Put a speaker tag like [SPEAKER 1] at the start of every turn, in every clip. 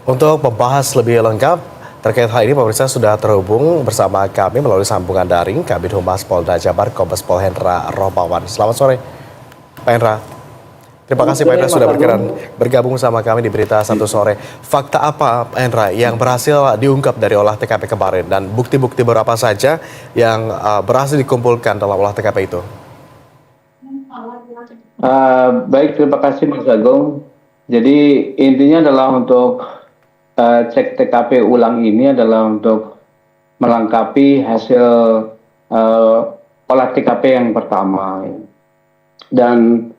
[SPEAKER 1] Untuk membahas lebih lengkap terkait hal ini, pemirsa sudah terhubung bersama kami melalui sambungan daring Kabid Humas Polda Jabar, Kombes Pol Hendra Romawan. Selamat sore, Pak Hendra. Terima kasih Pak Hendra sudah bergabung sama kami di Berita Satu Sore. Fakta apa, Pak Hendra, yang berhasil diungkap dari olah TKP kemarin dan bukti-bukti berapa saja yang berhasil dikumpulkan dalam olah TKP itu?
[SPEAKER 2] Baik, terima kasih Mas Agung. Jadi intinya adalah untuk cek TKP ulang ini adalah untuk melengkapi hasil olah TKP yang pertama. Dan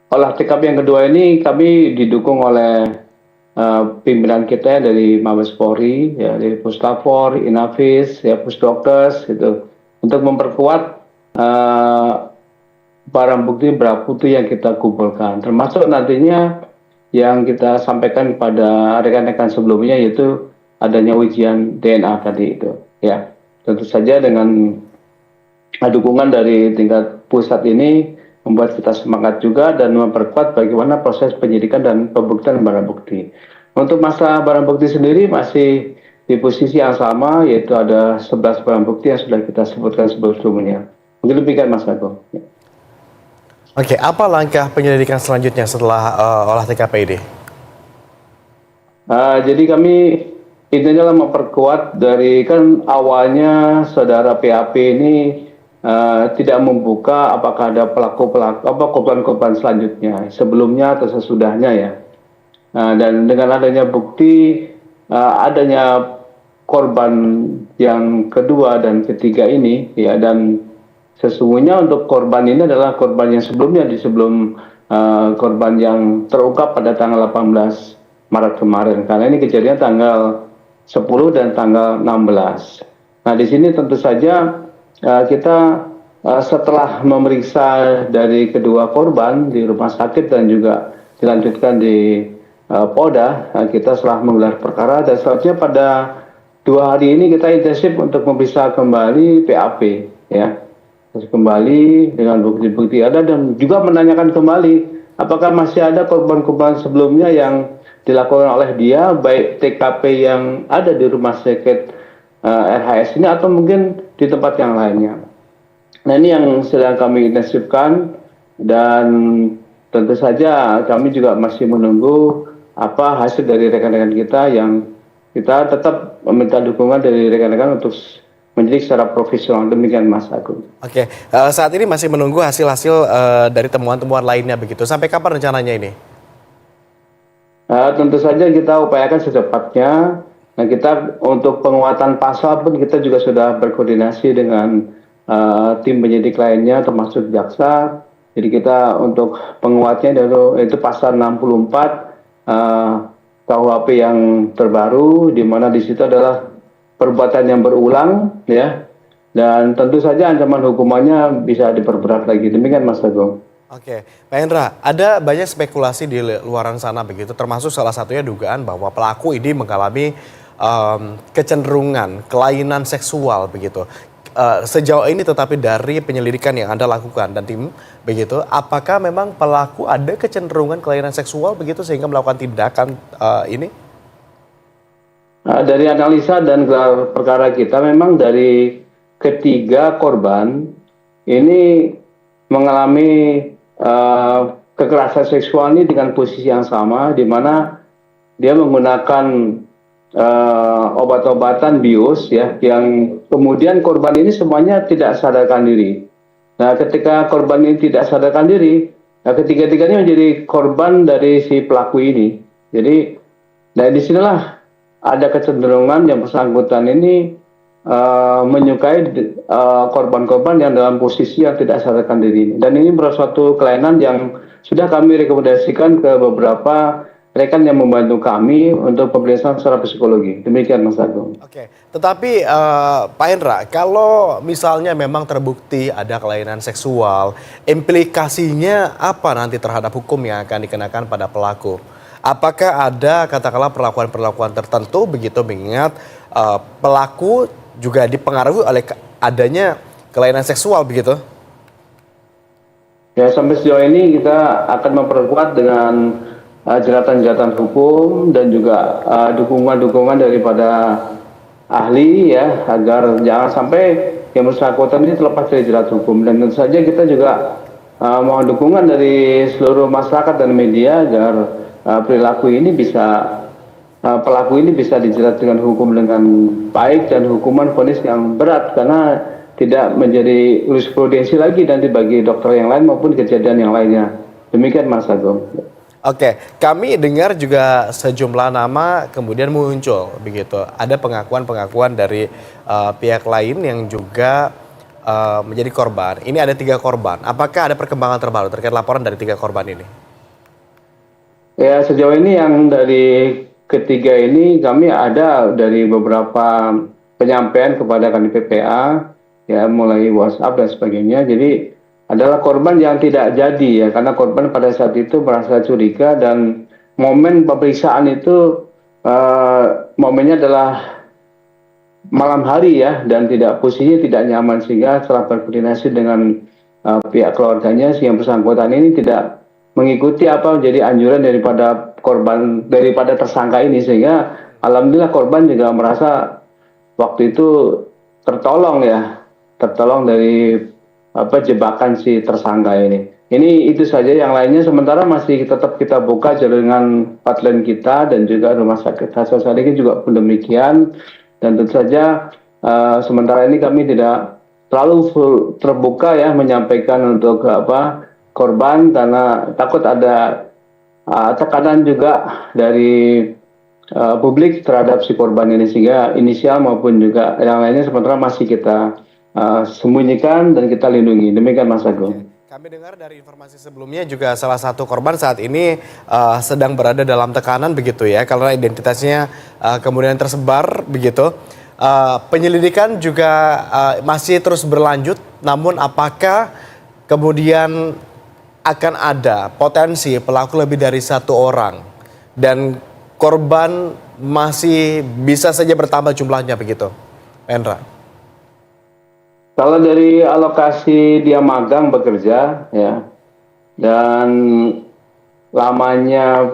[SPEAKER 2] olah TKP yang kedua ini kami didukung oleh pimpinan kita dari Mabes Polri, ya, dari Puslapor, Inavis, ya, Pusdokkes, gitu, untuk memperkuat barang bukti yang kita kumpulkan, termasuk nantinya yang kita sampaikan kepada rekan-rekan sebelumnya, yaitu adanya ujian DNA tadi itu, ya. Tentu saja dengan dukungan dari tingkat pusat ini membuat kita semangat juga dan memperkuat bagaimana proses penyidikan dan pembuktian barang bukti. Untuk masalah barang bukti sendiri masih di posisi yang sama, yaitu ada 11 barang bukti yang sudah kita sebutkan sebelumnya. Mungkin demikian Mas Agung.
[SPEAKER 1] Oke, apa langkah penyelidikan selanjutnya setelah olah TKP ini?
[SPEAKER 2] Jadi kami intinya adalah memperkuat dari, kan awalnya saudara PAP ini tidak membuka apakah ada korban-korban selanjutnya sebelumnya atau sesudahnya, ya. Dan dengan adanya bukti adanya korban yang kedua dan ketiga ini, ya, dan sesungguhnya untuk korban ini adalah korban yang sebelumnya, sebelum korban yang terungkap pada tanggal 18 Maret kemarin, karena ini kejadian tanggal 10 dan tanggal 16. Nah, di sini tentu saja kita setelah memeriksa dari kedua korban di rumah sakit dan juga dilanjutkan di Polda, kita setelah menggelar perkara, dan selanjutnya pada 2 hari ini kita intensif untuk memeriksa kembali PAP, ya, kembali dengan bukti-bukti ada, dan juga menanyakan kembali apakah masih ada korban-korban sebelumnya yang dilakukan oleh dia, baik TKP yang ada di rumah sakit RHS ini atau mungkin di tempat yang lainnya. Nah, ini yang sedang kami intensifkan, dan tentu saja kami juga masih menunggu apa hasil dari rekan-rekan kita, yang kita tetap meminta dukungan dari rekan-rekan untuk menjadi secara profesional. Demikian Mas Agung.
[SPEAKER 1] Oke, saat ini masih menunggu hasil-hasil dari temuan-temuan lainnya begitu. Sampai kapan rencananya ini?
[SPEAKER 2] Tentu saja kita upayakan secepatnya. Nah, kita untuk penguatan pasal pun kita juga sudah berkoordinasi dengan tim penyidik lainnya termasuk jaksa. Jadi kita untuk penguatnya itu pasal 64 KUHP yang terbaru, di mana di situ adalah perbuatan yang berulang, ya, dan tentu saja ancaman hukumannya bisa diperberat lagi. Demikian Mas Agung.
[SPEAKER 1] Oke, Pak Hendra, ada banyak spekulasi di luaran sana begitu, termasuk salah satunya dugaan bahwa pelaku ini mengalami kecenderungan kelainan seksual begitu. Sejauh ini tetapi dari penyelidikan yang Anda lakukan dan tim begitu, apakah memang pelaku ada kecenderungan kelainan seksual begitu sehingga melakukan tindakan ini?
[SPEAKER 2] Dari analisa dan gelar perkara kita, memang dari ketiga korban ini mengalami kekerasan seksual ini dengan posisi yang sama, di mana dia menggunakan obat-obatan bius, ya, yang kemudian korban ini semuanya tidak sadarkan diri. Nah, ketika korban ini tidak sadarkan diri, nah, ketiga-tiganya menjadi korban dari si pelaku ini. Jadi, dari disinilah ada kecenderungan yang bersangkutan ini menyukai korban-korban yang dalam posisi yang tidak sadarkan diri. Dan ini merupakan suatu kelainan yang sudah kami rekomendasikan ke beberapa rekan yang membantu kami untuk pemeriksaan secara psikologi. Demikian Mas Agung.
[SPEAKER 1] Oke, tetapi Pak Hendra, kalau misalnya memang terbukti ada kelainan seksual, implikasinya apa nanti terhadap hukum yang akan dikenakan pada pelaku? Apakah ada katakanlah perlakuan-perlakuan tertentu begitu, mengingat pelaku juga dipengaruhi oleh adanya kelainan seksual begitu?
[SPEAKER 2] Ya, sampai sejauh ini kita akan memperkuat dengan jeratan-jeratan hukum dan juga dukungan-dukungan daripada ahli ya, agar jangan sampai yang bersangkutan ini terlepas dari jerat hukum. Dan tentu saja kita juga mohon dukungan dari seluruh masyarakat dan media agar pelaku ini bisa dijerat dengan hukum dengan baik dan hukuman vonis yang berat, karena tidak menjadi jurisprudensi lagi nanti bagi dokter yang lain maupun kejadian yang lainnya. Demikian Mas Agung.
[SPEAKER 1] Oke, kami dengar juga sejumlah nama kemudian muncul begitu. Ada pengakuan-pengakuan dari pihak lain yang juga menjadi korban. Ini ada 3 korban. Apakah ada perkembangan terbaru terkait laporan dari 3 korban ini?
[SPEAKER 2] Ya, sejauh ini yang dari ketiga ini kami ada dari beberapa penyampaian kepada kami PPA, ya mulai WhatsApp dan sebagainya. Jadi adalah korban yang tidak jadi ya, karena korban pada saat itu merasa curiga dan momen pemeriksaan itu momennya adalah malam hari ya, dan posisinya tidak nyaman, sehingga setelah berkoordinasi dengan pihak keluarganya, si yang bersangkutan ini tidak mengikuti apa menjadi anjuran daripada tersangka ini, sehingga alhamdulillah korban juga merasa waktu itu tertolong dari jebakan si tersangka ini. Ini itu saja, yang lainnya sementara masih tetap kita buka jaringan hotline kita dan juga rumah sakit Hasan Sadikin juga pun demikian. Dan tentu saja sementara ini kami tidak terlalu terbuka ya menyampaikan untuk korban, karena takut ada tekanan juga dari publik terhadap si korban ini, sehingga inisial maupun juga yang lainnya sementara masih kita sembunyikan dan kita lindungi. Demikian Mas Agung.
[SPEAKER 1] Kami dengar dari informasi sebelumnya juga salah satu korban saat ini sedang berada dalam tekanan begitu ya, karena identitasnya kemudian tersebar begitu. Penyelidikan juga masih terus berlanjut, namun apakah kemudian akan ada potensi pelaku lebih dari 1 orang dan korban masih bisa saja bertambah jumlahnya begitu, Endra?
[SPEAKER 2] Kalau dari alokasi dia magang bekerja ya, dan lamanya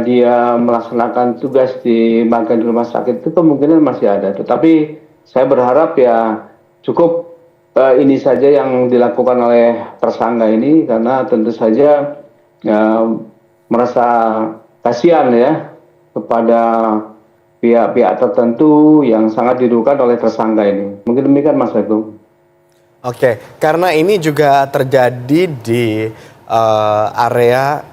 [SPEAKER 2] dia melaksanakan tugas di magang di rumah sakit, itu kemungkinan masih ada. Tetapi saya berharap ya cukup ini saja yang dilakukan oleh tersangka ini, karena tentu saja merasa kasihan ya kepada pihak-pihak tertentu yang sangat dirugikan oleh tersangka ini. Mungkin demikian Mas Agung.
[SPEAKER 1] Oke, karena ini juga terjadi di area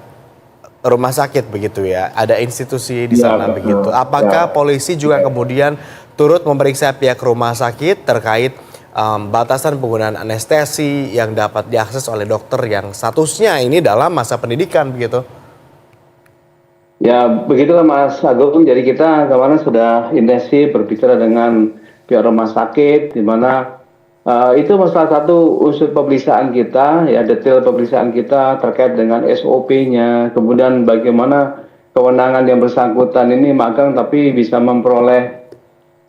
[SPEAKER 1] rumah sakit begitu ya, ada institusi di sana begitu. Apakah polisi juga kemudian turut memeriksa pihak rumah sakit terkait batasan penggunaan anestesi yang dapat diakses oleh dokter yang statusnya ini dalam masa pendidikan begitu?
[SPEAKER 2] Ya begitulah Mas Agung, jadi kita kemarin sudah intensif berbicara dengan pihak rumah sakit, di mana itu salah satu unsur pemeriksaan kita, ya detail pemeriksaan kita terkait dengan SOP-nya, kemudian bagaimana kewenangan yang bersangkutan ini magang tapi bisa memperoleh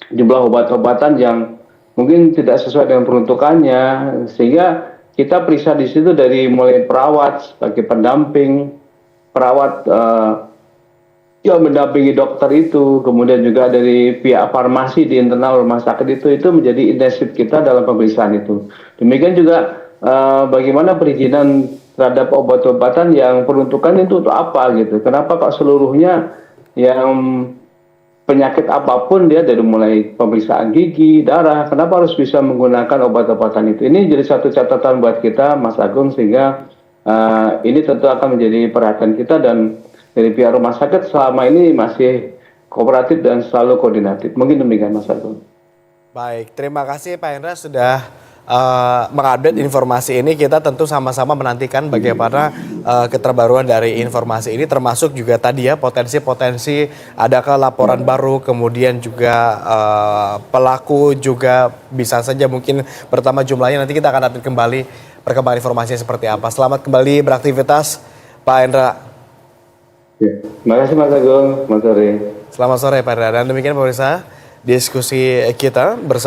[SPEAKER 2] jumlah obat-obatan yang mungkin tidak sesuai dengan peruntukannya, sehingga kita periksa di situ dari mulai perawat sebagai pendamping, perawat yang mendampingi dokter itu, kemudian juga dari pihak farmasi di internal rumah sakit itu menjadi intensif kita dalam pemeriksaan itu. Demikian juga bagaimana perizinan terhadap obat-obatan yang peruntukan itu untuk apa gitu. Kenapa kok seluruhnya yang penyakit apapun dia dari mulai pemeriksaan gigi, darah, kenapa harus bisa menggunakan obat-obatan itu. Ini jadi satu catatan buat kita Mas Agung, sehingga ini tentu akan menjadi perhatian kita, dan dari pihak rumah sakit selama ini masih kooperatif dan selalu koordinatif. Mungkin demikian Mas Agung.
[SPEAKER 1] Baik, terima kasih Pak Hendra sudah mengupdate informasi ini. Kita tentu sama-sama menantikan bagaimana keterbaruan dari informasi ini, termasuk juga tadi ya potensi-potensi adakah laporan baru, kemudian juga pelaku juga bisa saja mungkin bertambah jumlahnya. Nanti kita akan update kembali perkembangan informasinya seperti apa. Selamat kembali beraktivitas Pak Hendra.
[SPEAKER 2] Ya, terima kasih Mas Agung. Selamat sore.
[SPEAKER 1] Selamat sore Pak Hendra. Dan demikian pemirsa diskusi kita bersama